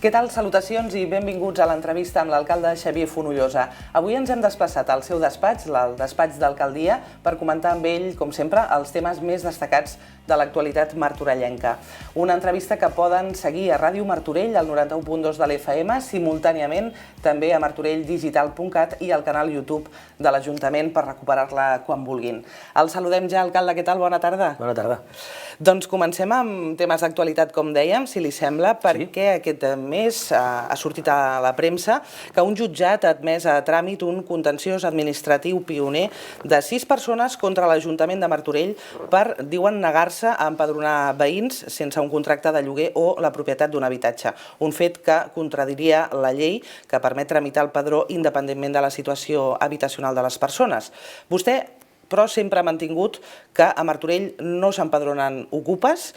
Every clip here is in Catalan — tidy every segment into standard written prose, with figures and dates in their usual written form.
Què tal? Salutacions i benvinguts a l'entrevista amb l'alcalde Xavier Fonollosa. Avui ens hem desplaçat al seu despatx, el despatx d'alcaldia, per comentar amb ell, com sempre, els temes més destacats de l'actualitat martorellenca. Una entrevista que poden seguir a Ràdio Martorell, al 91.2 de l'FM, simultàniament també a martorelldigital.cat i al canal YouTube de l'Ajuntament per recuperar-la quan vulguin. El saludem ja, alcalde. Què tal? Bona tarda. Bona tarda. Doncs comencem amb temes d'actualitat, com dèiem, si li sembla, perquè aquest mes ha sortit a la premsa que un jutjat ha admès a tràmit un contenciós administratiu pioner de 6 persones contra l'Ajuntament de Martorell per, diuen, negar-se a empadronar veïns sense un contracte de lloguer o la propietat d'un habitatge. Un fet que contradiria la llei que permet tramitar el padró independentment de la situació habitacional de les persones. Vostè però sempre ha mantingut que a Martorell no s'empadronen ocupes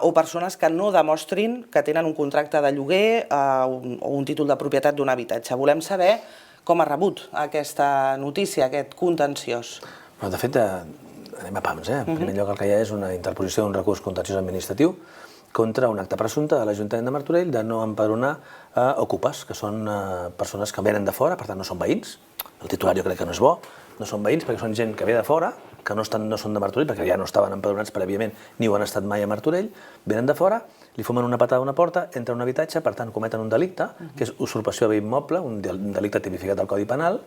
o persones que no demostrin que tenen un contracte de lloguer o un títol de propietat d'un habitatge. Volem saber com ha rebut aquesta notícia, aquest contenciós. De fet, anem a pams. En primer lloc, el que hi ha és una interposició d'un recurs contenciós administratiu contra un acte presumpte de l'Ajuntament de Martorell de no empadronar ocupes, que són persones que venen de fora, per tant no són veïns. El titular jo crec que no és bo. No són veïns perquè són gent que ve de fora, que no són de Martorell, perquè ja no estaven empadronats prèviament ni ho han estat mai a Martorell, venen de fora, li fumen una patada a una porta, entren a un habitatge, per tant cometen un delicte, que és usurpació de bé immoble, un delicte tipificat al Codi Penal,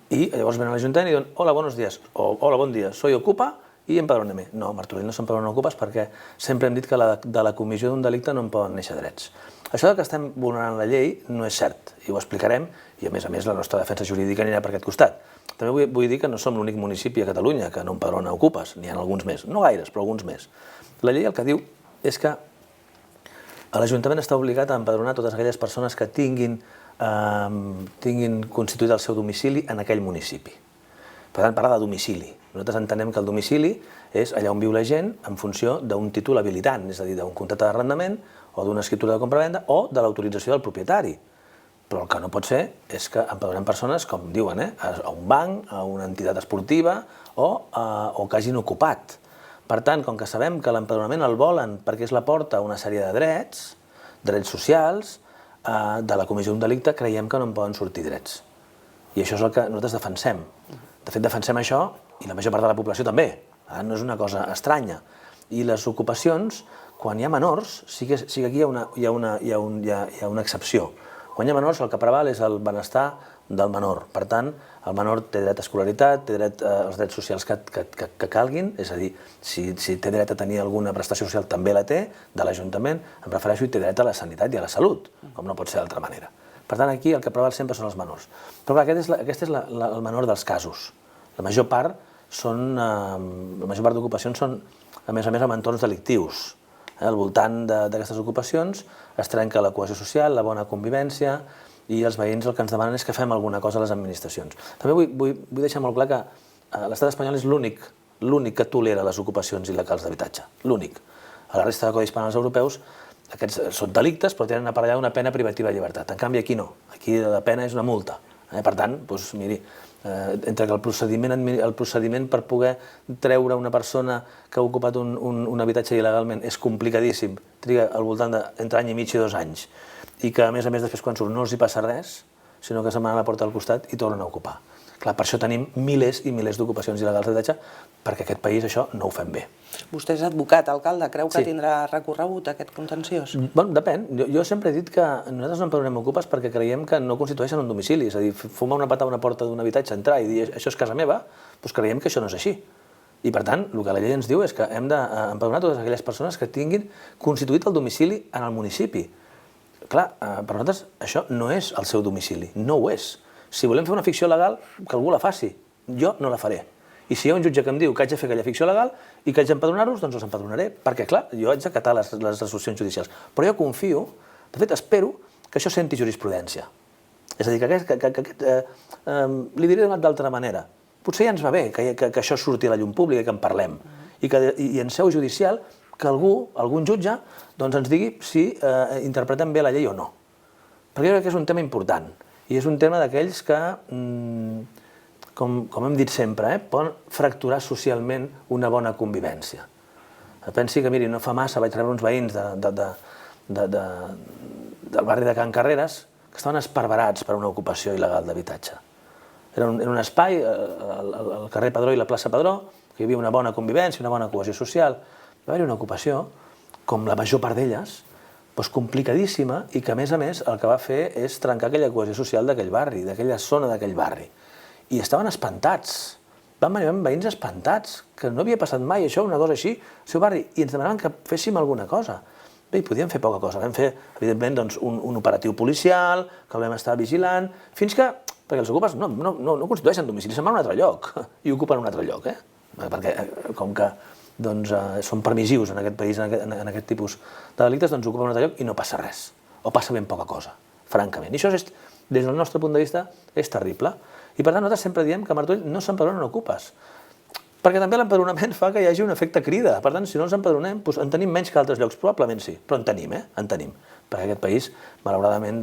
i llavors venen a l'Ajuntament i diuen hola, buenos días, o hola, bon dia, soy ocupa i empadróneme. No, a Martorell no s'empadronen ocupes perquè sempre hem dit que de la comissió d'un delicte no en poden néixer drets. Això que estem vulnerant la llei no és cert, i ho explicarem, i a més la nostra defensa jurídica anirà per aquest costat. També vull dir que no som l'únic municipi a Catalunya que no empadrona ocupes, n'hi ha alguns més, no gaires, però alguns més. La llei el que diu és que l'Ajuntament està obligat a empadronar totes aquelles persones que tinguin constituït el seu domicili en aquell municipi. Per tant, parla de domicili. Nosaltres entenem que el domicili és allà on viu la gent en funció d'un títol habilitant, és a dir, d'un contracte d'arrendament o d'una escriptura de compra-venda o de l'autorització del propietari. Però el que no pot ser és que empadronem persones, com diuen, a un banc, a una entitat esportiva o que hagin ocupat. Per tant, com que sabem que l'empadronament el volen perquè és la porta a una sèrie de drets socials, de la comissió d'un delicte creiem que no en poden sortir drets. I això és el que nosaltres defensem. De fet, defensem això i la major part de la població també. No és una cosa estranya. I les ocupacions, quan hi ha menors, sí que aquí hi ha una excepció. Quan hi ha menors, el que preval és el benestar del menor. Per tant, el menor té dret a escolaritat, té dret als drets socials que calguin, és a dir, si té dret a tenir alguna prestació social també la té, de l'Ajuntament, em refereixo, i té dret a la sanitat i a la salut, com no pot ser d'altra manera. Per tant, aquí el que preval sempre són els menors. Però clar, aquest és el menor dels casos. La major part d'ocupacions són, a més, amb entorns delictius. Al voltant d'aquestes ocupacions es trenca la cohesió social, la bona convivència, i els veïns el que ens demanen és que fem alguna cosa a les administracions. També vull deixar molt clar que l'estat espanyol és l'únic que tolera les ocupacions il·legals d'habitatge. L'únic. A la resta de codis penals europeus aquests són delictes però tenen aparellada una pena privativa de llibertat. En canvi aquí no. Aquí la pena és una multa. Per tant, miri, entre que el procediment per poder treure una persona que ha ocupat un habitatge il·legalment és complicadíssim, triga al voltant d'entre any i mig i 2 anys, i que a més després quan surt no els hi passa res, sinó que se'n van a la porta del costat i tornen a ocupar. Clar, per això tenim milers i milers d'ocupacions il·legals d'habitatge, perquè aquest país això no ho fem bé. Vostè és advocat, alcalde. Creu que tindrà recorregut aquest contenciós? Depèn. Jo sempre he dit que nosaltres no empadronem ocupes perquè creiem que no constitueixen un domicili. És a dir, fumar una patada a una porta d'un habitatge, entrar i dir això és casa meva, doncs creiem que això no és així. I per tant, el que la llei ens diu és que hem d'empadronar totes aquelles persones que tinguin constituït el domicili en el municipi. Clar, per nosaltres això no és el seu domicili, no ho és. Si volem fer una ficció legal, que algú la faci. Jo no la faré. I si hi ha un jutge que em diu que haig de fer aquella ficció legal i que haig d'empadronar-los, doncs els empadronaré. Perquè, clar, jo haig d'acatar les resolucions judicials. Però jo confio, de fet, espero que això senti jurisprudència. És a dir, li diré d'altra manera. Potser ja ens va bé que això surti a la llum pública i que en parlem. I en seu judicial que algun jutge, ens digui si interpretem bé la llei o no. Perquè jo crec que és un tema important. I és un tema d'aquells que, com hem dit sempre, poden fracturar socialment una bona convivència. Pensi que, miri, no fa massa vaig rebre uns veïns del barri de Can Carreras, que estaven esparverats per una ocupació il·legal d'habitatge. Era un espai, al carrer Padró i la plaça Padró, que hi havia una bona convivència, una bona cohesió social. Va haver-hi una ocupació, com la major part d'elles, complicadíssima, i que, a més, el que va fer és trencar aquella cohesió social d'aquell barri, d'aquella zona d'aquell barri. I estaven espantats. Van venir veïns espantats, que no havia passat mai això, una cosa així, al seu barri, i ens demanaven que féssim alguna cosa. Bé, hi podíem fer poca cosa. Vam fer, evidentment, un operatiu policial, que el vam estar vigilant, fins que, perquè els ocupes no constitueixen domicili, se'n van a un altre lloc, i ocupen un altre lloc, perquè com que són permissius en aquest país, en aquest tipus de delictes, doncs ocupen un altre lloc i no passa res, o passa ben poca cosa, francament. I això, des del nostre punt de vista, és terrible. I per tant, nosaltres sempre diem que a Martorell no s'empadronen ocupes, perquè també l'empadronament fa que hi hagi un efecte crida. Per tant, si no ens empadronem, en tenim menys que altres llocs, probablement sí, però en tenim, en tenim. Perquè aquest país, malauradament,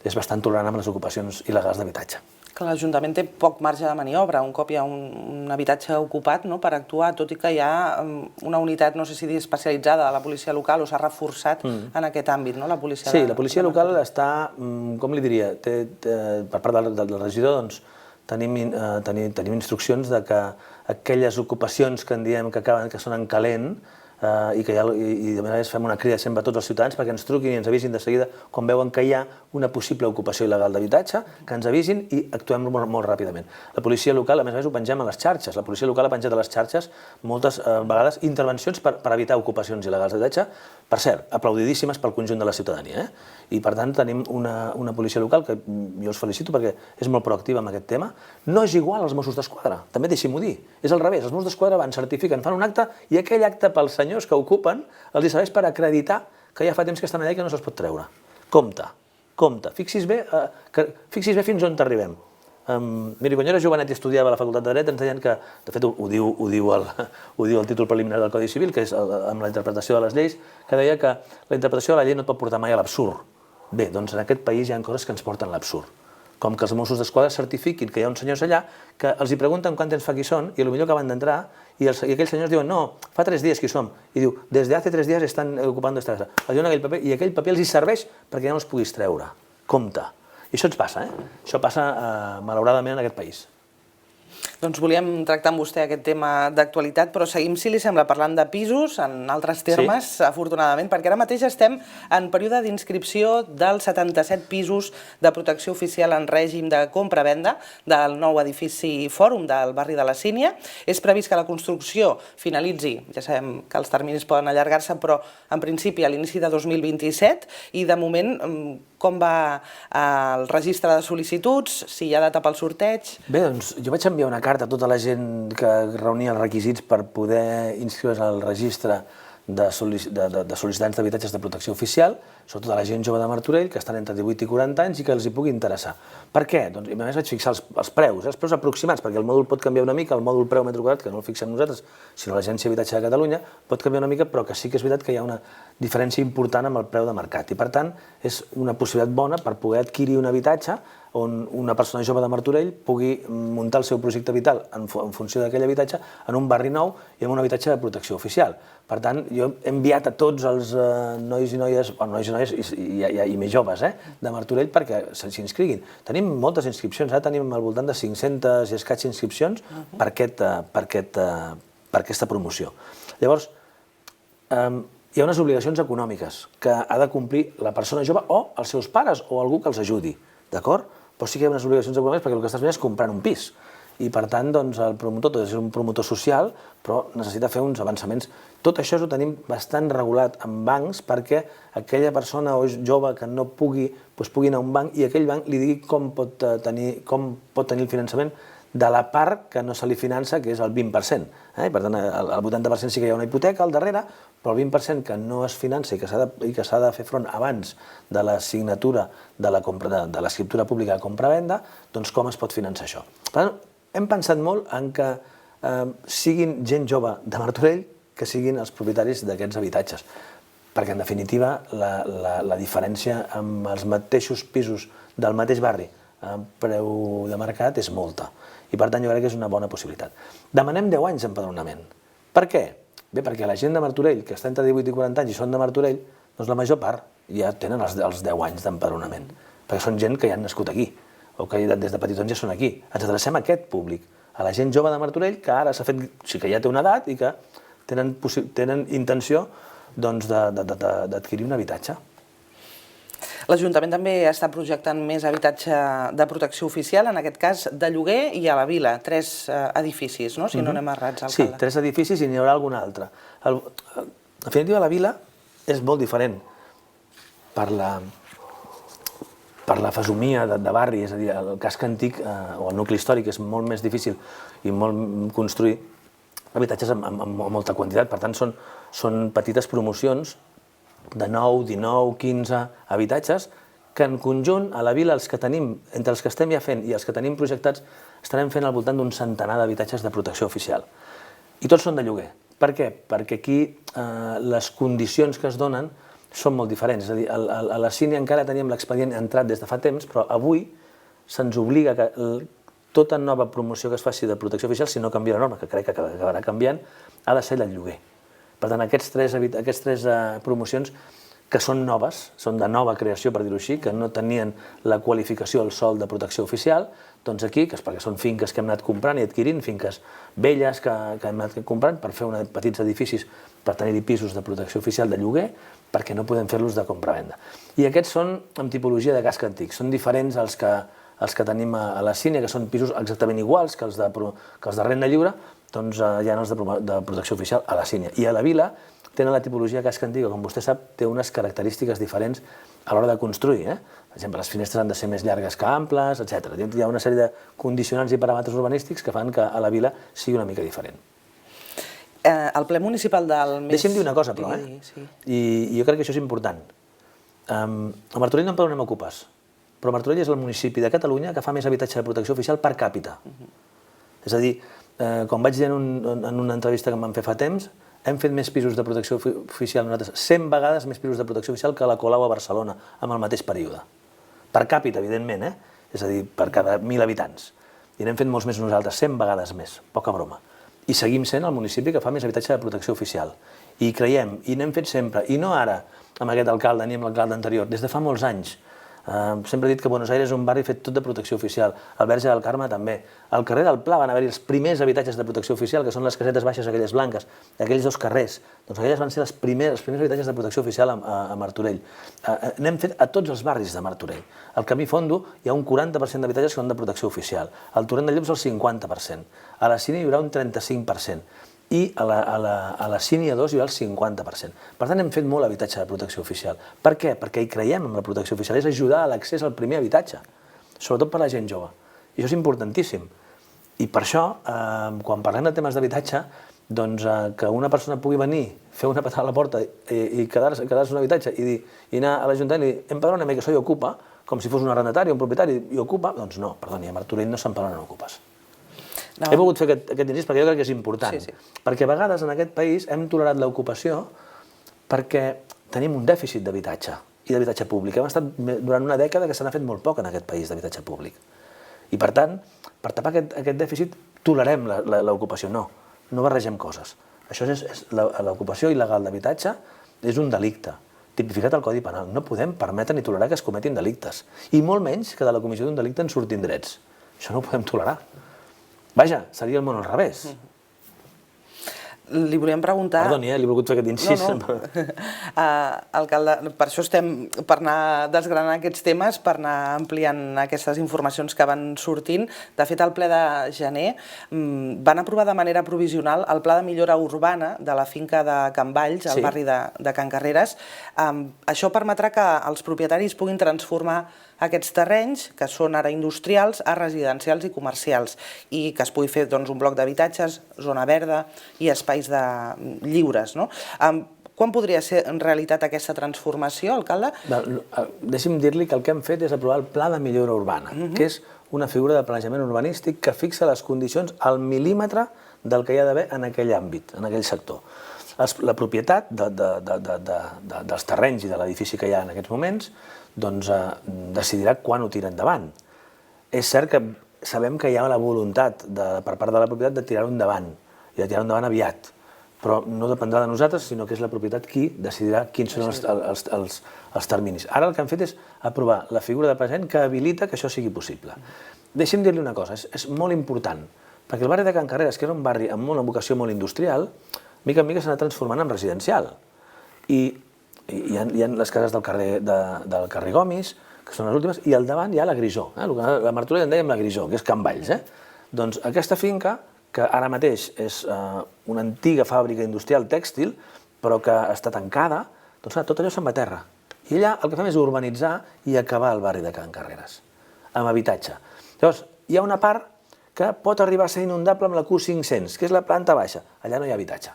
és bastant tolerant amb les ocupacions il·legals d'habitatge. Que l'Ajuntament té poc marge de maniobra, un cop hi ha un habitatge ocupat per actuar, tot i que hi ha una unitat, no sé si dir especialitzada de la policia local o s'ha reforçat en aquest àmbit, la policia local. Sí, la policia local està, com li diria, per part del regidor, doncs, tenim instruccions que aquelles ocupacions que en diem que són en calent i de manera fem una crida sempre a tots els ciutadans perquè ens truquin i ens avisin de seguida quan veuen que hi ha una possible ocupació il·legal d'habitatge, que ens avisin i actuem molt ràpidament. La policia local, a més ho pengem a les xarxes. La policia local ha penjat a les xarxes moltes vegades intervencions per evitar ocupacions il·legals d'habitatge, per cert, aplaudidíssimes pel conjunt de la ciutadania. I per tant tenim una policia local que jo us felicito perquè és molt proactiva en aquest tema. No és igual als Mossos d'Esquadra, també deixi'm-ho dir. És al revés, els Mossos d'Esquadra van, certifiquen, fan un acte i aquell acte pels senyors que ocupen els serveix per acreditar que ja fa temps que estan allà i que no se'ls pot treure. Compte, compte. Fixis bé fins on arribem. Miri, quan jo era jovenet i estudiava a la Facultat de Dret ens deien que, de fet ho diu el títol preliminar del Codi Civil, que és amb la interpretació de les lleis, que deia que la interpretació de la llei no et pot portar mai a l'absurd. Bé, doncs en aquest país hi ha coses que ens porten a l'absurd. Com que els Mossos d'Esquadra certifiquin que hi ha uns senyors allà que els pregunten quant temps fa que hi són i potser acaben d'entrar i aquells senyors diuen no, fa 3 dies que hi som. I diu, des de hace 3 días están ocupando esta casa. Els diuen aquell paper i aquell paper els serveix perquè ja no els puguis treure. Compte. I això ens passa, Això passa, malauradament, en aquest país. Doncs volíem tractar amb vostè aquest tema d'actualitat, però seguim, si li sembla, parlant de pisos, en altres termes, afortunadament, perquè ara mateix estem en període d'inscripció dels 77 pisos de protecció oficial en règim de compra-venda del nou edifici Fòrum del barri de la Sínia. És previst que la construcció finalitzi, ja sabem que els terminis poden allargar-se, però en principi a l'inici de 2027, i de moment com va el registre de sol·licituds, si hi ha data pel sorteig? Bé, doncs jo vaig enviar una carta a tota la gent que reunia els requisits per poder inscriure's al registre de sol·licitants d'habitatges de protecció oficial, sobretot a la gent jove de Martorell, que estan entre 18 i 40 anys i que els hi pugui interessar. Per què? Doncs a més vaig fixar els preus aproximats, perquè el mòdul pot canviar una mica, el mòdul preu metre quadrat, que no el fixem nosaltres, sinó l'Agència d'Habitatge de Catalunya, pot canviar una mica, però que sí que és veritat que hi ha una diferència important amb el preu de mercat. I per tant, és una possibilitat bona per poder adquirir un habitatge on una persona jove de Martorell pugui muntar el seu projecte vital en funció d'aquell habitatge en un barri nou i en un habitatge de protecció oficial. Per tant, jo he enviat a tots els nois i noies i més joves de Martorell perquè s'inscriguin. Tenim moltes inscripcions, tenim al voltant de 500 i escaig inscripcions per aquesta promoció. Llavors, hi ha unes obligacions econòmiques que ha de complir la persona jove o els seus pares o algú que els ajudi, d'acord? Però sí que hi ha unes obligacions econòmiques perquè el que estàs fent és comprant un pis. I per tant, doncs, el promotor tot és un promotor social, però necessita fer uns avançaments. Tot això ho tenim bastant regulat en bancs perquè aquella persona o jove que no pugui anar a un banc i aquell banc li digui com pot tenir el finançament de la part que no se li finança, que és el 20%. I per tant, el 80% sí que hi ha una hipoteca al darrere, però el 20% que no es finança i que s'ha de fer front abans de la signatura de l'escriptura pública de compra-venda, doncs com es pot finançar això? Per tant, hem pensat molt en que siguin gent jove de Martorell que siguin els propietaris d'aquests habitatges, perquè en definitiva la diferència amb els mateixos pisos del mateix barri amb preu de mercat és molta. I per tant jo crec que és una bona possibilitat. Demanem 10 anys d'empadronament. Per què? Bé, perquè la gent de Martorell, que està entre 18 i 40 anys i són de Martorell, doncs la major part ja tenen els 10 anys d'empadronament, perquè són gent que ja han nascut aquí, o que des de petitons ja són aquí. Ens adrecem a aquest públic, a la gent jove de Martorell que ara s'ha fet, sí que ja té una edat i que tenen intenció d'adquirir un habitatge. L'Ajuntament també està projectant més habitatge de protecció oficial, en aquest cas de lloguer i a la vila. 3 edificis, no? Si no anem errats, alcalde. Sí, 3 edificis i n'hi haurà algun altre. En definitiva, la vila és molt diferent per la fesomia de barri, és a dir, el casc antic o el nucli històric és molt més difícil i molt construir habitatges amb molta quantitat. Per tant, són petites promocions de 9, 19, 15 habitatges que en conjunt a la vila, entre els que estem ja fent i els que tenim projectats, estarem fent al voltant d'un centenar d'habitatges de protecció oficial. I tots són de lloguer. Per què? Perquè aquí les condicions que es donen són molt diferents. És a dir, a la Sínia encara teníem l'expedient entrat des de fa temps, però avui se'ns obliga que tota nova promoció que es faci de protecció oficial, si no canvia la norma, que crec que acabarà canviant, ha de ser del lloguer. Per tant, aquests tres promocions que són noves, són de nova creació, per dir-ho així, que no tenien la qualificació al sòl de protecció oficial, doncs aquí, perquè són finques que hem anat comprant i adquirint, finques velles que hem anat comprant per fer petits edificis per tenir-hi pisos de protecció oficial de lloguer, perquè no podem fer-los de compra-venda. I aquests són amb tipologia de casc antic, són diferents als que tenim a la Sínia, que són pisos exactament iguals que els de renda lliure, doncs hi ha els de protecció oficial a la Sínia. I a la vila tenen la tipologia casc antic, que com vostè sap té unes característiques diferents a l'hora de construir. Per exemple, les finestres han de ser més llargues que amples, etc. Hi ha una sèrie de condicionants i paràmetres urbanístics que fan que a la vila sigui una mica diferent. El ple municipal del mes... Deixi'm dir una cosa, però, i jo crec que això és important. A Martorell no empadronem ocupes, però Martorell és el municipi de Catalunya que fa més habitatge de protecció oficial per càpita. És a dir, com vaig dir en una entrevista que em van fer fa temps, hem fet més pisos de protecció oficial nosaltres, 100 vegades més pisos de protecció oficial que la Colau a Barcelona, en el mateix període. Per càpita, evidentment, és a dir, per cada 1.000 habitants. I n'hem fet molts més nosaltres, 100 vegades més, poca broma. I seguim sent el municipi que fa més habitatge de protecció oficial. I creiem, i n'hem fet sempre, i no ara amb aquest alcalde ni amb l'alcalde anterior, des de fa molts anys. Sempre he dit que Buenos Aires és un barri fet tot de protecció oficial, el Verge del Carme també. Al carrer del Pla van haver-hi els primers habitatges de protecció oficial, que són les casetes baixes, aquelles blanques, aquells 2 carrers. Doncs aquelles van ser els primers habitatges de protecció oficial a Martorell. N'hem fet a tots els barris de Martorell. Al Camí Fondo hi ha un 40% d'habitatges que són de protecció oficial. Al Torrent de Llops el 50%. A la Sínia hi haurà un 35%. I a la Sínia 2 hi haurà el 50%. Per tant, hem fet molt habitatge de protecció oficial. Per què? Perquè hi creiem en la protecció oficial, és ajudar a l'accés al primer habitatge, sobretot per a la gent jove. I això és importantíssim. I per això, quan parlem de temes d'habitatge, doncs que una persona pugui venir, fer una patada a la porta i quedar-se un habitatge i anar a l'Ajuntament i dir empadrona'm que soy ocupa, com si fos un arrendatari o un propietari i ocupa, doncs no, perdoni, a Martorell no s'empadronen ocupes. He volgut fer aquest incís perquè jo crec que és important, perquè a vegades en aquest país hem tolerat l'ocupació perquè tenim un dèficit d'habitatge i d'habitatge públic. Hem estat durant una dècada que se n'ha fet molt poc en aquest país d'habitatge públic. I per tant, per tapar aquest dèficit, tolerem l'ocupació. No barregem coses. L'ocupació il·legal d'habitatge és un delicte tipificat al Codi Penal. No podem permetre ni tolerar que es cometin delictes. I molt menys que de la comissió d'un delicte en surtin drets. Això no ho podem tolerar. Vaja, seria el món al revés. Li volíem preguntar... Perdoni, li he volgut fer aquest incís. Alcalde, per això estem per anar desgranant aquests temes, per anar ampliant aquestes informacions que van sortint. De fet, al ple de gener van aprovar de manera provisional el pla de millora urbana de la finca de Can Valls, al barri de Can Carreres. Això permetrà que els propietaris puguin transformar aquests terrenys, que són ara industrials, a residencials i comercials, i que es pugui fer un bloc d'habitatges, zona verda i espais lliures. Quan podria ser en realitat aquesta transformació, alcalde? Deixi'm dir-li que el que hem fet és aprovar el Pla de Millora Urbana, que és una figura de planejament urbanístic que fixa les condicions al mil·límetre del que hi ha d'haver en aquell àmbit, en aquell sector. La propietat dels terrenys i de l'edifici que hi ha en aquests moments decidirà quan ho tira endavant. És cert que sabem que hi ha la voluntat per part de la propietat de tirar-ho endavant, i de tirar-ho endavant aviat, però no dependrà de nosaltres, sinó que és la propietat qui decidirà quins són els terminis. Ara el que han fet és aprovar la figura de president que habilita que això sigui possible. Deixi'm dir-li una cosa, és molt important, perquè el barri de Can Carreres, que era un barri amb una vocació molt industrial, mica en mica s'ha anat transformant en residencial. I hi ha les cases del carrer Gomis, que són les últimes, i al davant hi ha la Grisó, la Martorell en dèiem la Grisó, que és Can Valls. Doncs aquesta finca, que ara mateix és una antiga fàbrica industrial tèxtil, però que està tancada, doncs tot allò se'n va a terra. I allà el que fem és urbanitzar i acabar el barri de Can Carreres, amb habitatge. Llavors, hi ha una part que pot arribar a ser inundable amb la Q500, que és la planta baixa. Allà no hi ha habitatge.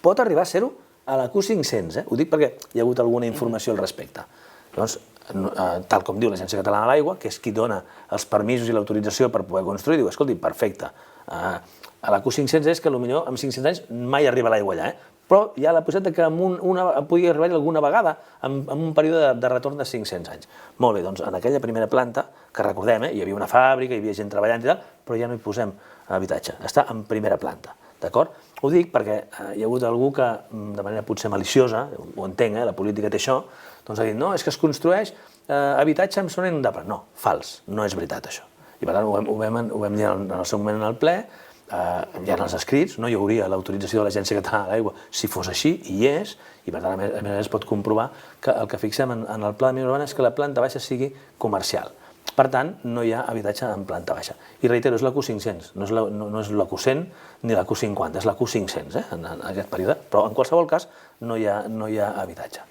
Pot arribar a ser-ho a la Q500, ho dic perquè hi ha hagut alguna informació al respecte. Llavors, tal com diu l'Agència Catalana de l'Aigua, que és qui dona els permisos i l'autorització per poder construir, diu, escolti, perfecte, a la Q500 és que potser en 500 anys mai arriba l'aigua allà, però hi ha la possibilitat que pugui arribar alguna vegada en un període de retorn de 500 anys. Molt bé, doncs en aquella primera planta, que recordem, hi havia una fàbrica, hi havia gent treballant i tal, però ja no hi posem habitatge, està en primera planta, d'acord? Ho dic perquè hi ha hagut algú que, de manera potser maliciosa, ho entenc, la política té això, doncs ha dit, no, és que es construeix habitatge en zona inundable. No, fals, no és veritat això. I per tant ho vam dir en el seu moment en el ple, hi ha els escrits, no hi hauria l'autorització de l'Agència Catalana de l'Aigua si fos així, i hi és, i per tant a més a més es pot comprovar que el que fixem en el pla de millora urbana és que la planta baixa sigui comercial. Per tant, no hi ha habitatge en planta baixa. I reitero, és la Q500, no és la Q100 ni la Q50, és la Q500 en aquest període, però en qualsevol cas no hi ha habitatge.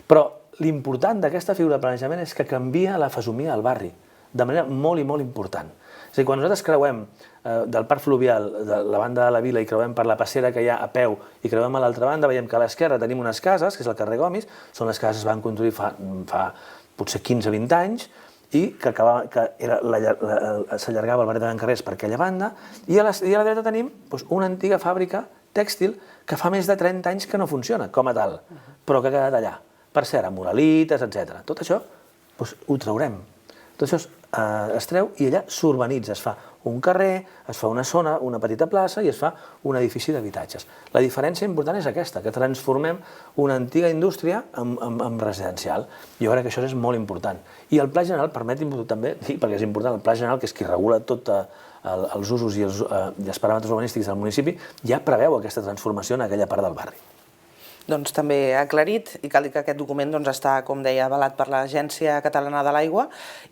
Però l'important d'aquesta figura de planejament és que canvia la fesomia del barri, de manera molt i molt important. És a dir, quan nosaltres creuem del parc fluvial de la banda de la vila i creuem per la passera que hi ha a peu i creuem a l'altra banda, veiem que a l'esquerra tenim unes cases, que és el carrer Gomis, són les cases que van construir fa potser 15-20 anys, i que s'allargava el barri de Can Carreres per aquella banda, i a la dreta tenim una antiga fàbrica tèxtil que fa més de 30 anys que no funciona com a tal, però que ha quedat allà. Per cert, amb muralites, etc. Tot això ho traurem. Tot això es treu i allà s'urbanitza, es fa un carrer, es fa una zona, una petita plaça i es fa un edifici d'habitatges. La diferència important és aquesta, que transformem una antiga indústria en residencial. Jo crec que això és molt important. I el Pla General, permeti'm també dir, perquè és important, el Pla General, que és qui regula tot els usos i els paràmetres urbanístics del municipi, ja preveu aquesta transformació en aquella part del barri. Doncs també ha aclarit, i cal dir que aquest document està, com deia, avalat per l'Agència Catalana de l'Aigua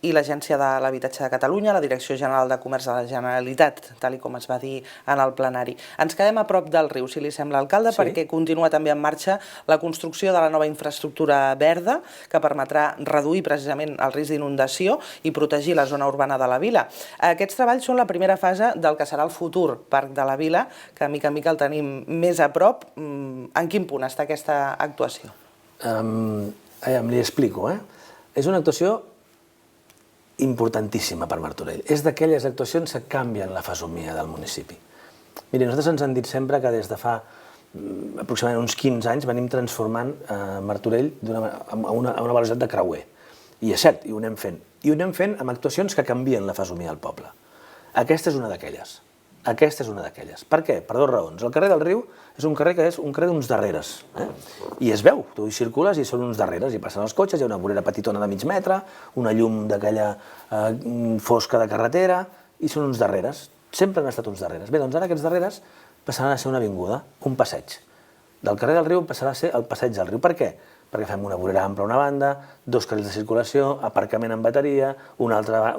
i l'Agència de l'Habitatge de Catalunya, la Direcció General de Comerç de la Generalitat, tal com es va dir en el plenari. Ens quedem a prop del riu, si li sembla, alcalde, perquè continua també en marxa la construcció de la nova infraestructura verda que permetrà reduir precisament el risc d'inundació i protegir la zona urbana de la vila. Aquests treballs són la primera fase del que serà el futur Parc de la Vila, que mica en mica el tenim més a prop. En quin punt està aquesta actuació? Li explico. És una actuació importantíssima per Martorell. És d'aquelles actuacions que canvien la fesomia del municipi. Miri, nosaltres ens han dit sempre que des de fa aproximadament uns 15 anys venim transformant Martorell a una velocitat de creuer. I és cert, i ho anem fent. I ho anem fent amb actuacions que canvien la fesomia del poble. Aquesta és una d'aquelles. Aquesta és una d'aquelles. Per què? Per dues raons. El carrer del Riu és un carrer que és un carrer d'uns darreres. I es veu, tu hi circules i són uns darreres, i passen els cotxes, hi ha una vorera petitona de mig metre, una llum d'aquella fosca de carretera, i són uns darreres. Sempre han estat uns darreres. Bé, doncs ara aquests darreres passaran a ser una avinguda, un passeig. Del carrer del Riu passarà a ser el passeig del Riu. Per què? Perquè fem una vorera ampla a una banda, dos carrils de circulació, aparcament amb bateria, una altra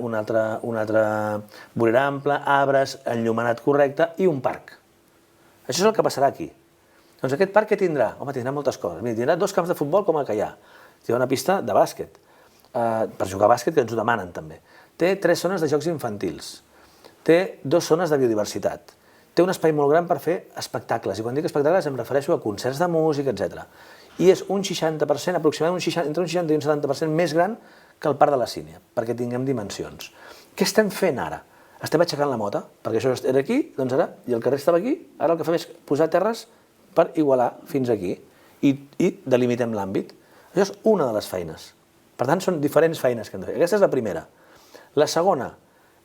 vorera ampla, arbres, enllumenat correcte i un parc. Això és el que passarà aquí. Doncs aquest parc què tindrà? Home, tindrà moltes coses. Mira, tindrà dos camps de futbol com el que hi ha. Hi ha una pista de bàsquet, per jugar a bàsquet, que ens ho demanen també. Té 3 zones de jocs infantils. Té 2 zones de biodiversitat. Té un espai molt gran per fer espectacles. I quan dic espectacles em refereixo a concerts de música, etc. I és un 60%, aproximadament entre un 60 i un 70% més gran que el Parc de la Sínia, perquè tinguem dimensions. Què estem fent ara? Estem aixecant la mota, perquè això era aquí, doncs ara, i el carrer estava aquí, ara el que fem és posar terres per igualar fins aquí i delimitem l'àmbit. Això és una de les feines. Per tant, són diferents feines que hem de fer. Aquesta és la primera. La segona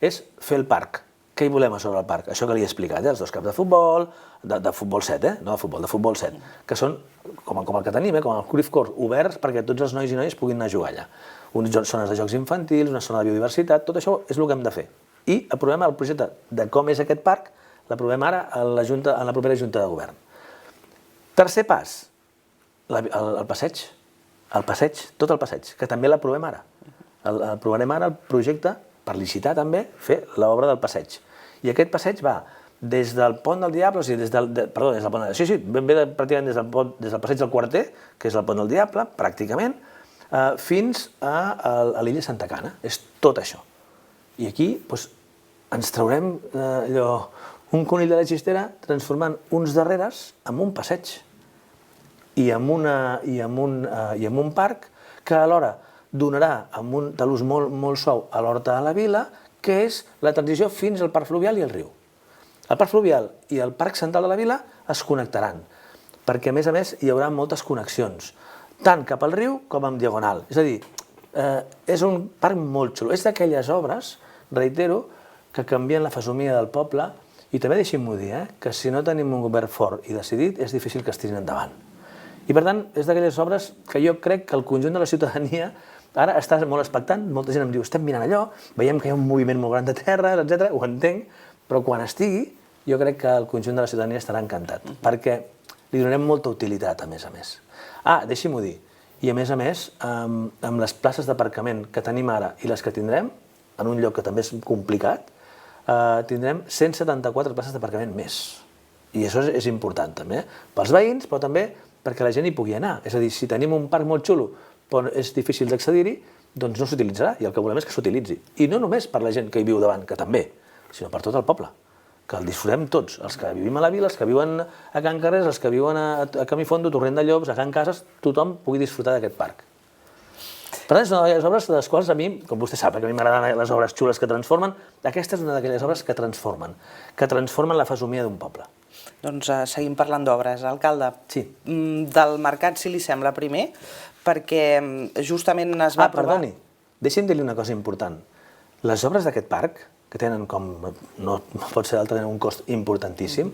és fer el parc. què hi volem a sobre el parc? Això que li he explicat, els 2 camps de futbol, de futbol 7, no de futbol 7, que són com el que tenim, com el Cruyff Court, oberts perquè tots els nois i noies puguin anar a jugar allà. Unes zones de jocs infantils, una zona de biodiversitat, tot això és el que hem de fer. I aprovem el projecte de com és aquest parc, l'aprovem ara en la propera Junta de Govern. Tercer pas, el passeig. El passeig, tot el passeig, que també l'aprovem ara. Aprovarem ara el projecte, per licitar també, fer l'obra del passeig. I aquest passeig va des del Pont del Diable, o sigui, ben bé pràcticament des del passeig del Quarter, que és el Pont del Diable, pràcticament, fins a l'illa Santa Cana. És tot això. I aquí ens traurem un conill de la xistera transformant uns darreres en un passeig i en un parc que alhora donarà amb un talús molt suau a l'Horta de la Vila, que és la transició fins al Parc Fluvial i al riu. El Parc Fluvial i el Parc Central de la Vila es connectaran, perquè a més hi haurà moltes connexions, tant cap al riu com en diagonal. És a dir, és un parc molt xulo. És d'aquelles obres, reitero, que canvien la fesomia del poble i també deixin-m'ho dir, que si no tenim un govern fort i decidit és difícil que es tirin endavant. I per tant, és d'aquelles obres que jo crec que el conjunt de la ciutadania ara està molt expectant, molta gent em diu estem mirant allò, veiem que hi ha un moviment molt gran de terra, etc. Ho entenc, però quan estigui jo crec que el conjunt de la ciutadania estarà encantat, perquè li donarem molta utilitat, a més. Deixi-m'ho dir, i a més, amb les places d'aparcament que tenim ara i les que tindrem, en un lloc que també és complicat, tindrem 174 places d'aparcament més. I això és important també, pels veïns, però també perquè la gent hi pugui anar. És a dir, si tenim un parc molt xulo però és difícil d'accedir-hi, doncs no s'utilitzarà, i el que volem és que s'utilitzi. I no només per la gent que hi viu davant, que també, sinó per tot el poble, que el disfrutem tots, els que vivim a la vila, els que viuen a Can Carrers, els que viuen a Camí Fondo, Torrent de Llops, a Can Cases, tothom pugui disfrutar d'aquest parc. Per tant, és una d'aquelles obres de les quals a mi, com vostè sap, que a mi m'agraden les obres xules que transformen, aquesta és una d'aquelles obres que transformen la fesomia d'un poble. Doncs seguim parlant d'obres. Alcalde, sí. Del mercat, si li sembla, primer, perquè justament es va aprovar... Perdoni, deixi'm dir-li una cosa important. Les obres d'aquest parc, que tenen com, no pot ser d'altra, un cost importantíssim,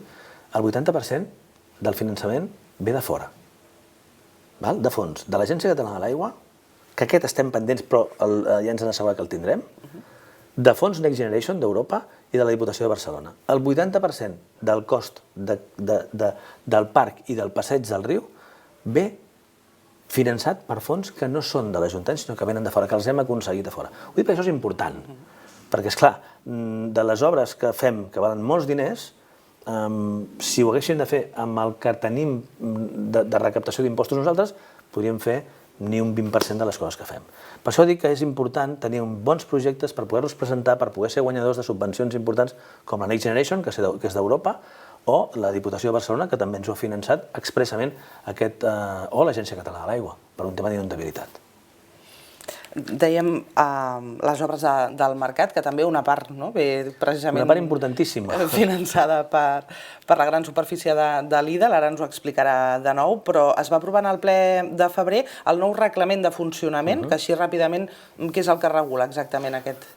el 80% del finançament ve de fora, de fons, de l'Agència Catalana de l'Aigua, que aquest estem pendents, però ja ens han assegurat que el tindrem, de fons Next Generation d'Europa i de la Diputació de Barcelona. El 80% del cost del parc i del passeig del riu ve finançat per fons que no són de l'Ajuntament, sinó que venen de fora, que els hem aconseguit de fora. Ho dic perquè això és important, perquè, esclar, de les obres que fem, que valen molts diners, si ho haguéssim de fer amb el que tenim de recaptació d'impostos nosaltres, podríem fer ni un 20% de les coses que fem. Per això dic que és important tenir bons projectes per poder-los presentar, per poder ser guanyadors de subvencions importants com la Next Generation, que és d'Europa, o la Diputació de Barcelona, que també ens ho ha finançat expressament, o l'Agència Catalana de l'Aigua, per un tema d'inundabilitat. Dèiem les obres del mercat, que també una part ve precisament... Una part importantíssima. Finançada per la gran superfície de l'Ida, ara ens ho explicarà de nou, però es va aprovar en el ple de febrer el nou reglament de funcionament, que així ràpidament, què és el que regula exactament aquest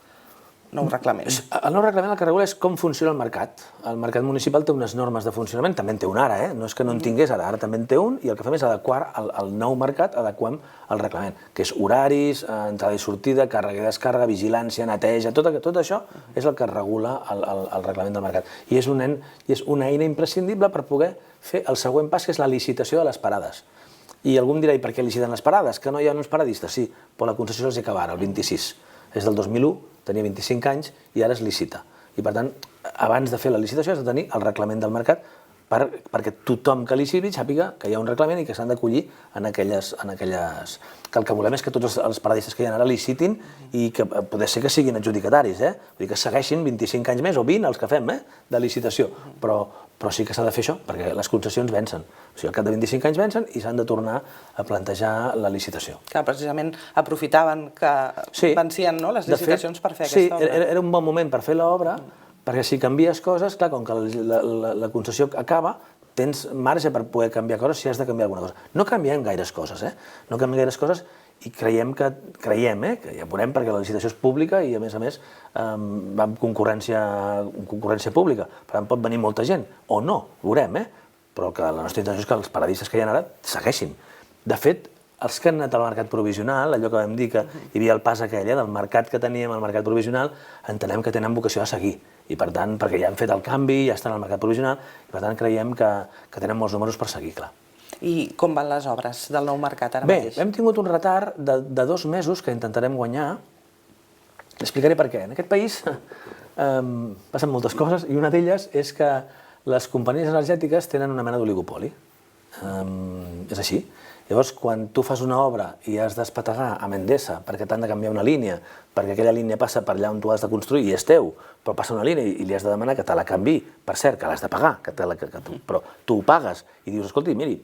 nou reglament? El nou reglament el que regula és com funciona el mercat. El mercat municipal té unes normes de funcionament, també en té un ara, no és que no en tingués ara també en té un, i el que fem és adequar el nou mercat, adequem el reglament, que és horaris, entrada i sortida, càrrega i descàrrega, vigilància, neteja, tot això és el que regula el reglament del mercat. I és una eina imprescindible per poder fer el següent pas, que és la licitació de les parades. I algú em dirà, i per què liciten les parades? Que no hi ha uns paradistes? Sí, però la concessió se'ls acaba ara, el 26. És del 2001, tenia 25 anys i ara es licita. I per tant, abans de fer la licitació has de tenir el reglament del mercat perquè tothom que liciti sàpiga que hi ha un reglament i que s'han d'acollir en aquelles... Que el que volem és que tots els paradistes que hi ha ara licitin i que poder ser que siguin adjudicataris, vull dir que segueixin 25 anys més o 20 els que fem de licitació, però sí que s'ha de fer això perquè les concessions vencen. O sigui, al cap de 25 anys vencen i s'han de tornar a plantejar la licitació. Que precisament aprofitaven que vencien les licitacions per fer aquesta obra. Sí, era un bon moment per fer l'obra, perquè si canvies coses, clar, com que la concessió acaba, tens marge per poder canviar coses si has de canviar alguna cosa. No canviem gaires coses, no canviem gaires coses, i creiem, que ja veurem, perquè la licitació és pública i a més va amb concurrència pública, per tant pot venir molta gent, o no, veurem, però que la nostra intenció és que els paradistes que hi ha ara segueixin. De fet, els que han anat al mercat provisional, allò que vam dir que hi havia el pas aquell, del mercat que teníem al mercat provisional, entenem que tenen vocació a seguir. I per tant, perquè ja han fet el canvi, ja estan al mercat provisional, i per tant creiem que tenen molts números per seguir, clar. I com van les obres del nou mercat ara mateix? Bé, hem tingut un retard de 2 mesos que intentarem guanyar. Explicaré per què. En aquest país passen moltes coses i una d'elles és que les companyies energètiques tenen una mena d'oligopoli. És així. Llavors, quan tu fas una obra i has d'espetegar amb Endesa perquè t'han de canviar una línia, perquè aquella línia passa per allà on tu has de construir i és teu, però passa una línia i li has de demanar que te la canviï, per cert, que l'has de pagar, però tu ho pagues i dius, escolti, miri,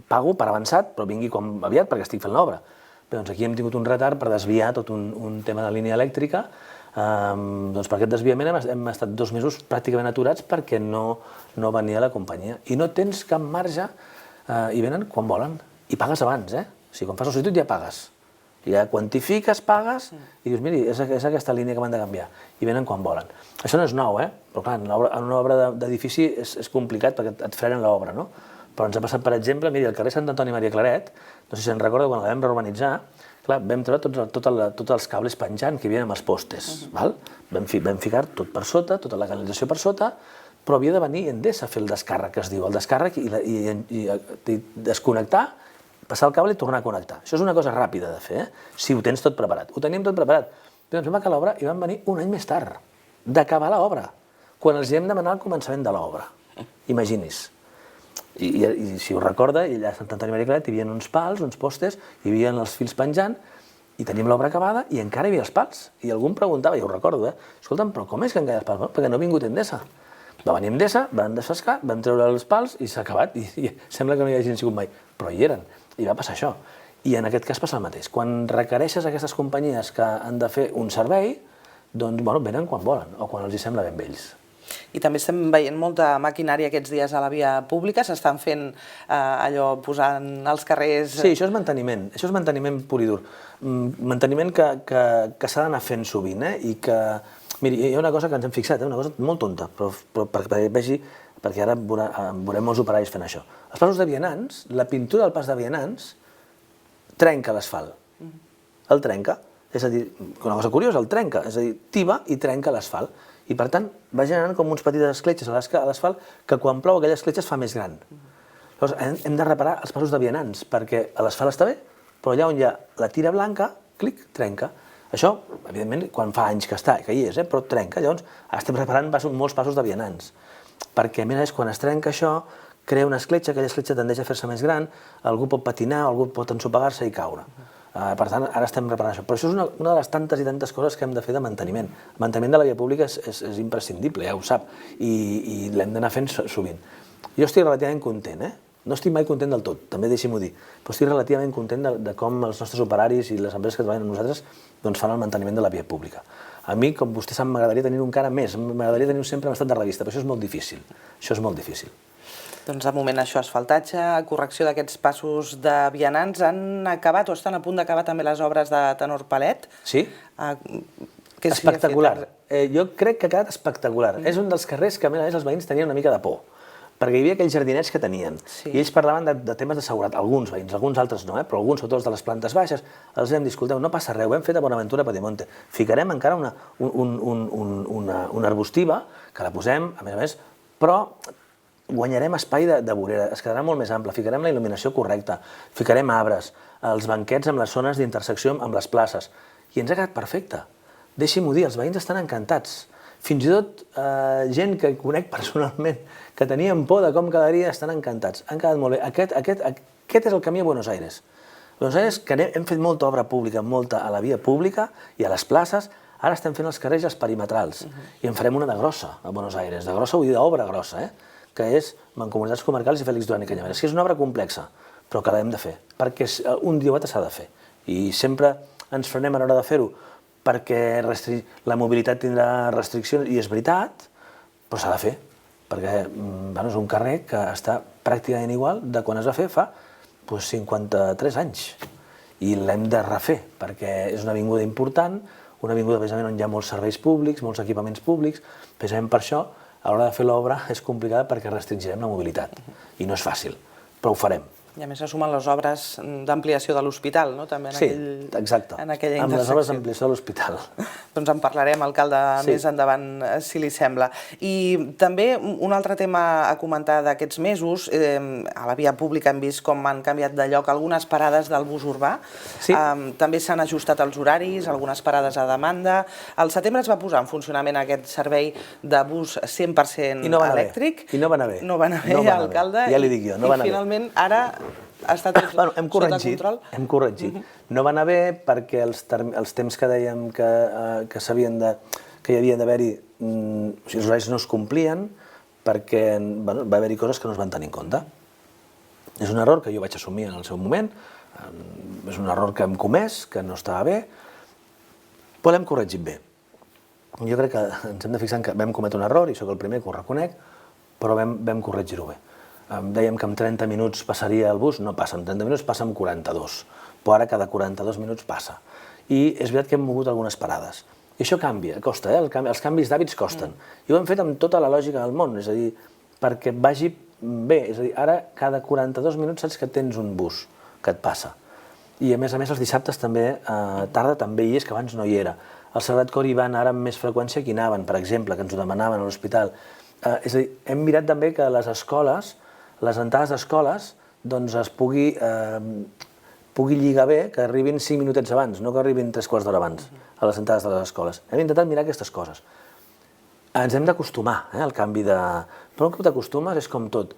pago per avançat, però vingui com aviat perquè estic fent l'obra. Bé, doncs aquí hem tingut un retard per desviar tot un tema de línia elèctrica. Doncs per aquest desviament hem estat 2 mesos pràcticament aturats perquè no venia la companyia. I no tens cap marge, i venen quan volen. I pagues abans, O sigui, quan fas la sol·licitud ja pagues. Ja quantifiques, pagues, i dius, miri, és aquesta línia que m'han de canviar. I venen quan volen. Això no és nou, però clar, en una obra d'edifici és complicat perquè et frenen l'obra, no? Però ens ha passat, per exemple, miri, al carrer Sant Antoni Maria Claret, no sé si se'n recorda, quan la vam reurbanitzar, clar, vam treure tots els cables penjant que hi havia amb els postes. Vam ficar tot per sota, tota la canalització per sota, però havia de venir Endesa a fer el descàrrec, que es diu, el descàrrec i desconnectar, passar el cable i tornar a connectar. Això és una cosa ràpida de fer, si ho tens tot preparat. Ho teníem tot preparat. Doncs vam acabar l'obra i vam venir un any més tard d'acabar l'obra, quan els hem demanat el començament de l'obra. Imagini's. I si ho recorda, allà a Sant Antoni Maria Claret hi havia uns pals, uns postes, hi havia els fils penjant, i teníem l'obra acabada i encara hi havia els pals. I algú em preguntava, i ho recordo, escolta'm, però com és que encara hi ha els pals? Perquè no ha vingut Endesa. Va venir Endesa, van desfascar, vam treure els pals i s'ha acabat. I sembla que no hi hagin sigut mai, però hi eren. I va passar això. I en aquest cas passa el mateix. Quan requereixes aquestes companyies que han de fer un servei, doncs venen quan volen o quan els hi sembla ben vells. I també estem veient molta maquinària aquests dies a la via pública, s'estan fent allò, posant als carrers... Sí, això és manteniment pur i dur. Manteniment que s'ha d'anar fent sovint, i que... Miri, hi ha una cosa que ens hem fixat, una cosa molt tonta, però perquè vegi, perquè ara veurem molts operaris fent això. Els passos de vianants, la pintura del pas de vianants trenca l'asfalt. El trenca. És a dir, una cosa curiosa, el trenca. És a dir, tiba i trenca l'asfalt. I per tant va generant com uns petites escletxes a l'asfalt que quan plou aquella escletxa es fa més gran. Llavors hem de reparar els passos de vianants perquè l'asfalt està bé, però allà on hi ha la tira blanca, clic, trenca. Això, evidentment, quan fa anys que hi és, però trenca. Llavors, estem reparant molts passos de vianants. Perquè, a més, quan es trenca això, crea una escletxa, aquella escletxa tendeix a fer-se més gran, algú pot patinar, algú pot ensopegar-se i caure. Per tant, ara estem reparant això. Però això és una de les tantes i tantes coses que hem de fer de manteniment. El manteniment de la via pública és imprescindible, ja ho sap, i l'hem d'anar fent sovint. Jo estic relativament content, No estic mai content del tot, també deixi-m'ho dir, però estic relativament content de com els nostres operaris i les empreses que treballen amb nosaltres fan el manteniment de la via pública. A mi, com vostè sap, m'agradaria tenir-ho encara més, m'agradaria tenir-ho sempre en estat de revista, però això és molt difícil. Això és molt difícil. Doncs de moment això, asfaltatge, correcció d'aquests passos de vianants, han acabat o estan a punt d'acabar també les obres de Tenor Palet. Sí? Espectacular. Jo crec que ha quedat espectacular. És un dels carrers que, a més, els veïns tenien una mica de por, perquè hi havia aquells jardinets que tenien, i ells parlaven de temes de seguretat, alguns veïns, alguns altres no, però alguns, sobretot els de les plantes baixes, els vam dir, escolteu, no passa res, ho hem fet a Bonaventura Padimonte, ficarem encara una arbustiva, que la posem, a més, però guanyarem espai de vorera, es quedarà molt més ample, ficarem la il·luminació correcta, ficarem arbres, els banquets amb les zones d'intersecció amb les places, i ens ha quedat perfecte. Deixi-m'ho dir, els veïns estan encantats. Fins i tot gent que conec personalment, que tenien por de com quedaria, estan encantats. Han quedat molt bé. Aquest és el camí a Buenos Aires. A Buenos Aires, que hem fet molta obra pública, molta a la via pública i a les places, ara estem fent els carrers i els perimetrals. I en farem una de grossa a Buenos Aires. De grossa vull dir d'obra grossa, que és Mancomunitats Comarcals i Félix Duran i Canyameres. És una obra complexa, però que l'hem de fer, perquè un dia o altre s'ha de fer. I sempre ens frenem a l'hora de fer-ho, perquè la mobilitat tindrà restriccions, i és veritat, però s'ha de fer, perquè és un carrer que està pràcticament igual de quan es va fer fa 53 anys. i l'hem de refer, perquè és una avinguda important, una avinguda precisament on hi ha molts serveis públics, molts equipaments públics, precisament per això, a l'hora de fer l'obra és complicada perquè restringirem la mobilitat, i no és fàcil, però ho farem. I a més se sumen les obres d'ampliació de l'hospital, no? També sí, exacte, en aquella amb les intersecció. obres d'ampliació de l'hospital. Doncs en parlarem, alcalde, més endavant, si li sembla. I també un altre tema a comentar d'aquests mesos, a la via pública hem vist com han canviat de lloc algunes parades del bus urbà, també s'han ajustat els horaris, algunes parades a demanda. Al setembre es va posar en funcionament aquest servei de bus 100% elèctric. I no va anar bé. No va anar bé, alcalde. Ja li dic jo, no va anar bé. I finalment ara està tot sota control? Hem corregit. No va anar bé perquè els temps que dèiem que hi havia d'haver-hi, els horaris no es complien perquè va haver-hi coses que no es van tenir en compte. És un error que jo vaig assumir en el seu moment, és un error que hem comès, que no estava bé, però l'hem corregit bé. Jo crec que ens hem de fixar que vam cometre un error, i sóc el primer que ho reconec, però vam corregir-ho bé. Dèiem que en 30 minuts passaria el bus, no passa en 30 minuts, passa en 42, però ara cada 42 minuts passa. I és veritat que hem mogut algunes parades. I això canvia, costa, els canvis d'hàbits costen. I ho hem fet amb tota la lògica del món, és a dir, perquè vagi bé, és a dir, ara cada 42 minuts saps que tens un bus que et passa. I a més els dissabtes també, tarda també hi és, que abans no hi era. El Sagrat Cor hi van ara amb més freqüència que hi anaven, per exemple, que ens ho demanaven a l'hospital. És a dir, hem mirat també que les escoles, les entrades d'escoles, doncs es pugui lligar bé, que arribin 5 minutets abans, no que arribin 3 quarts d'hora abans a les entrades de les escoles. Hem intentat mirar aquestes coses. Ens hem d'acostumar al canvi de... Però un cop t'acostumes és com tot.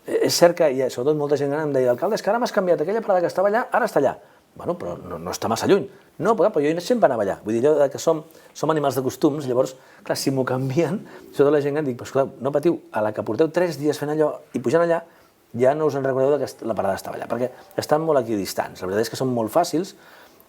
És cert que, sobretot molta gent gran em deia, alcalde, és que ara m'has canviat, aquella parada que estava allà, ara està allà. Bueno, però no està massa lluny. No, però jo sempre anava allà. Vull dir, allò que som animals de costums, llavors, clar, si m'ho canvien, sobretot la gent em dic, però no patiu, a la que porteu 3 dies fent allò i pujant allà, ja no us en recordeu que la parada estava allà, perquè estan molt equidistants. La veritat és que són molt fàcils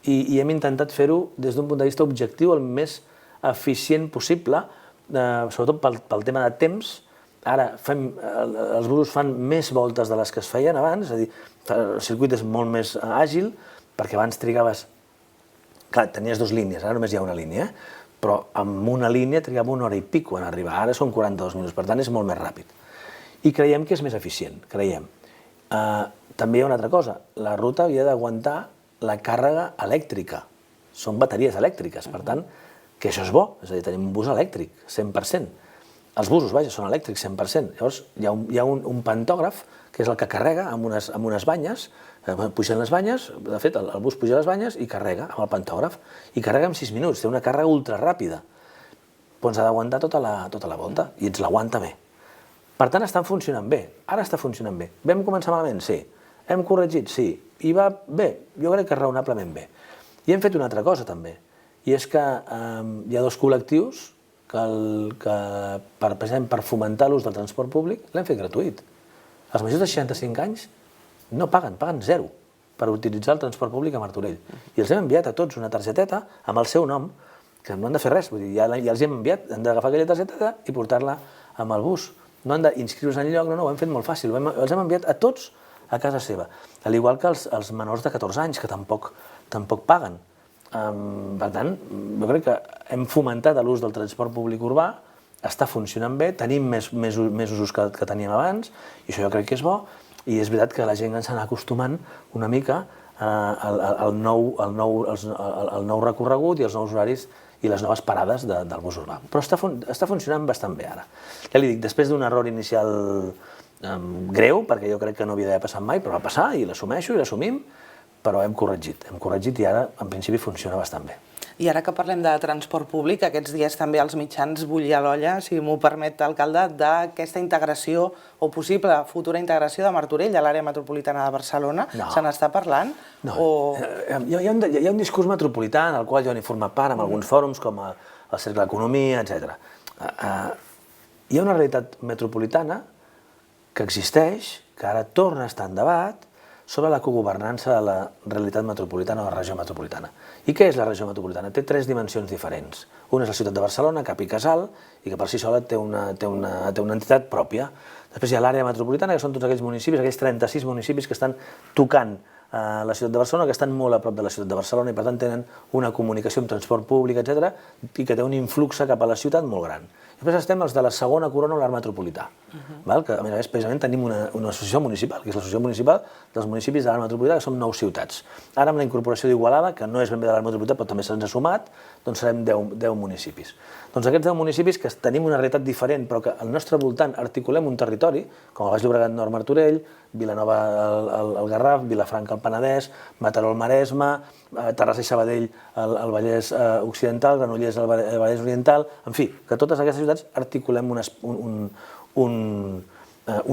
i hem intentat fer-ho des d'un punt de vista objectiu el més eficient possible, sobretot pel tema de temps. Ara els busos fan més voltes de les que es feien abans, és a dir, el circuit és molt més àgil, perquè abans trigaves... Clar, tenies 2 línies, ara només hi ha una línia, però amb una línia trigava 1 hora i pico en arribar, ara són 42 minuts, per tant és molt més ràpid. I creiem que és més eficient, creiem. També hi ha una altra cosa, la ruta havia d'aguantar la càrrega elèctrica, són bateries elèctriques, per tant, que això és bo, és a dir, tenim un bus elèctric, 100%. Els busos, vaja, són elèctrics 100%. Llavors, hi ha un pantògraf, que és el que carrega amb unes banyes, pugen les banyes, de fet, el bus puja les banyes i carrega amb el pantògraf, i carrega en 6 minuts, té una càrrega ultra ràpida. Però ens ha d'aguantar tota la volta, i ens l'aguanta bé. Per tant, estan funcionant bé, ara està funcionant bé. Vam començar malament? Sí. Hem corregit? Sí. I va bé? Jo crec que raonablement bé. I hem fet una altra cosa, també, i és que hi ha 2 col·lectius que precisament per fomentar l'ús del transport públic l'hem fet gratuït. Els majors de 65 anys no paguen 0 per utilitzar el transport públic a Martorell. I els hem enviat a tots una targeteta amb el seu nom, que no han de fer res, vull dir, ja els hem enviat, han d'agafar aquella targeteta i portar-la amb el bus. No han d'inscriure's enlloc, no, ho hem fet molt fàcil, els hem enviat a tots a casa seva. Al igual que els menors de 14 anys, que tampoc paguen. Per tant, jo crec que hem fomentat l'ús del transport públic urbà, està funcionant bé, tenim més usos que teníem abans, i això jo crec que és bo, i és veritat que la gent s'ha anat acostumant una mica al nou recorregut i als nous horaris i les noves parades del bus urbà. Però està funcionant bastant bé ara. Ja li dic, després d'un error inicial greu, perquè jo crec que no havia d'haver passat mai, però va passar i l'assumeixo i l'assumim, però hem corregit i ara en principi funciona bastant bé. I ara que parlem de transport públic, aquests dies també els mitjans bullia l'olla, si m'ho permet, alcalde, d'aquesta integració o possible futura integració de Martorell a l'àrea metropolitana de Barcelona. Se n'està parlant? No, hi ha un discurs metropolità en el qual jo n'he format part amb alguns fòrums com el Cercle d'Economia, etc. Hi ha una realitat metropolitana que existeix, que ara torna a estar en debat, sobre la cogovernança de la realitat metropolitana o la regió metropolitana. I què és la regió metropolitana? Té 3 dimensions diferents. Una és la ciutat de Barcelona, cap i casal, i que per si sola té una entitat pròpia. Després hi ha l'àrea metropolitana, que són tots aquells municipis, aquells 36 municipis que estan tocant la ciutat de Barcelona, que estan molt a prop de la ciutat de Barcelona i per tant tenen una comunicació amb transport públic, etc., i que té un influx cap a la ciutat molt gran. Després estem els de la segona corona o l'art metropolità, que a més precisament tenim una associació municipal, que és l'associació municipal dels municipis de l'art metropolità, que són 9 ciutats. Ara amb la incorporació d'Igualada, que no és ben bé de l'art metropolità, però també se'ns ha sumat, doncs serem 10 municipis. Doncs aquests 10 municipis que tenim una realitat diferent, però que al nostre voltant articulem un territori, com el Baix Llobregat Nord Martorell, Vilanova al Garraf, Vilafranca al Penedès, Mataró al Maresme, Terrassa i Sabadell al Vallès Occidental, Granollers al Vallès Oriental, en fi, que totes aquestes ciutats articulem un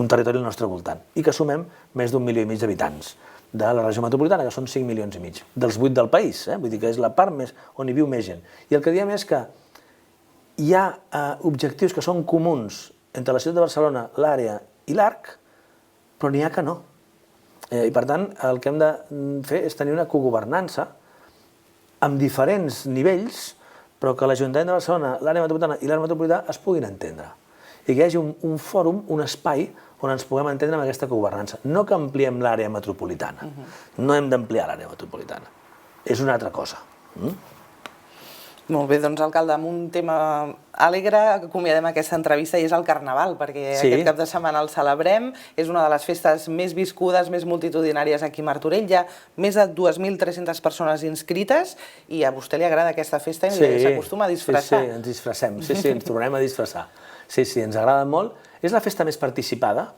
territori al nostre voltant i que sumem més d'1,5 milió d'habitants de la regió metropolitana, que són 5,5 milions, dels 8 del país, vull dir que és la part on hi viu més gent. I el que diem és que hi ha objectius que són comuns entre la ciutat de Barcelona, l'àrea i l'ARC, però n'hi ha que no. I per tant, el que hem de fer és tenir una cogovernança amb diferents nivells, però que l'Ajuntament de Barcelona, l'àrea metropolitana i l'àrea metropolitana es puguin entendre. I que hi hagi un fòrum, un espai on ens puguem entendre amb aquesta cogovernança. No que ampliem l'àrea metropolitana. No hem d'ampliar l'àrea metropolitana. És una altra cosa. Molt bé, doncs, alcalde, amb un tema alegre acomiadem aquesta entrevista i és el Carnaval, perquè aquest cap de setmana el celebrem, és una de les festes més viscudes, més multitudinàries aquí a Martorell, hi ha més de 2.300 persones inscrites i a vostè li agrada aquesta festa i s'acostuma a disfressar. Sí, ens disfressem, ens tornem a disfressar. Sí, ens agrada molt. És la festa més participada.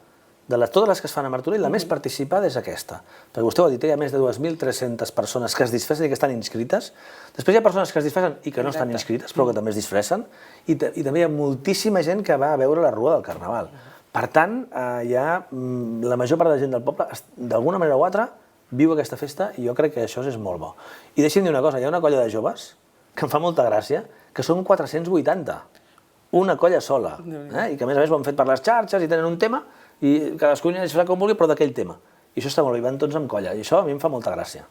De totes les que es fan a Martorell, la més participada és aquesta. Perquè vostè ho ha dit, hi ha més de 2.300 persones que es disfressen i que estan inscrites. Després hi ha persones que es disfressen i que no estan inscrites, però que també es disfressen. I també hi ha moltíssima gent que va a veure la Rua del Carnaval. Per tant, la major part de la gent del poble, d'alguna manera o altra, viu aquesta festa i jo crec que això és molt bo. I deixi'm dir una cosa, hi ha una colla de joves que em fa molta gràcia, que són 480. Una colla sola. I que a més ho han fet per les xarxes i tenen un tema i cadascú es farà com vulgui, però d'aquell tema. I això està molt bé, van tots amb colla, i això a mi em fa molta gràcia.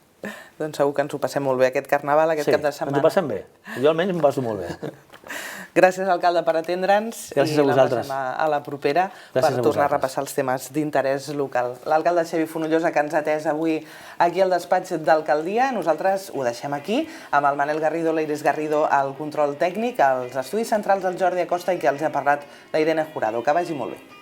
Doncs segur que ens ho passem molt bé aquest Carnaval, aquest cap de setmana. Sí, ens ho passem bé. Jo almenys m'ho passo molt bé. Gràcies, alcalde, per atendre'ns. Gràcies a vosaltres. I l'emplacem a la propera per tornar a repassar els temes d'interès local. L'alcalde Xavi Fonollosa, que ens ha atès avui aquí al despatx d'alcaldia. Nosaltres ho deixem aquí, amb el Manel Garrido, l'Iris Garrido al control tècnic, als estudis centrals del Jordi Acosta i que els ha parlat la Irene Jurado. Que vagi molt bé.